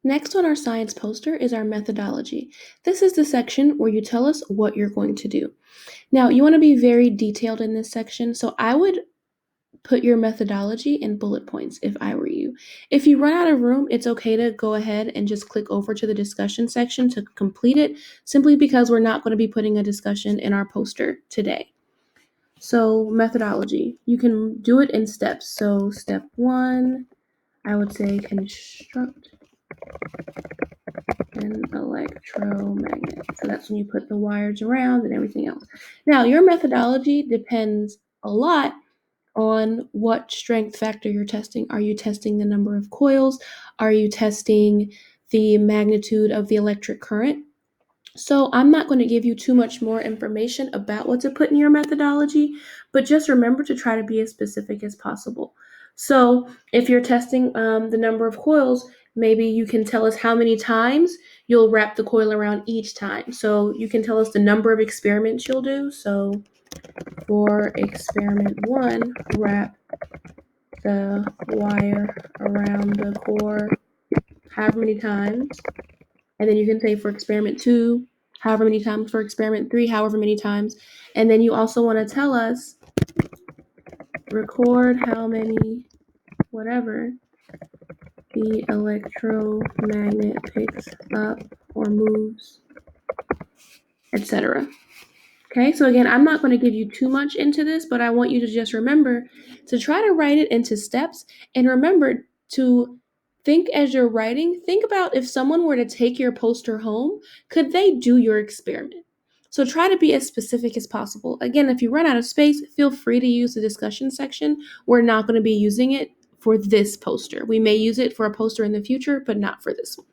Next on our science poster is our methodology. This is the section where you tell us what you're going to do. Now, you want to be very detailed in this section, so I would put your methodology in bullet points if I were you. If you run out of room, it's okay to go ahead and just click over to the discussion section to complete it, simply because we're not going to be putting a discussion in our poster today. So, methodology, you can do it in steps. So, step 1, I would say construct an electromagnet. So that's when you put the wires around and everything else. Now, your methodology depends a lot on what strength factor you're testing. Are you testing the number of coils? Are you testing the magnitude of the electric current? So I'm not going to give you too much more information about what to put in your methodology, but just remember to try to be as specific as possible. So if you're testing the number of coils, maybe you can tell us how many times you'll wrap the coil around each time. So you can tell us the number of experiments you'll do. So for experiment 1, wrap the wire around the core however many times. And then you can say for experiment 2, however many times, for experiment 3, however many times. And then you also want to tell us, record how many, whatever, the electromagnet picks up or moves, etc. Okay, so again, I'm not going to give you too much into this, but I want you to just remember to try to write it into steps, and remember to think as you're writing, think about if someone were to take your poster home, could they do your experiment? So try to be as specific as possible. Again, if you run out of space, feel free to use the discussion section. We're not going to be using it for this poster. We may use it for a poster in the future, but not for this one.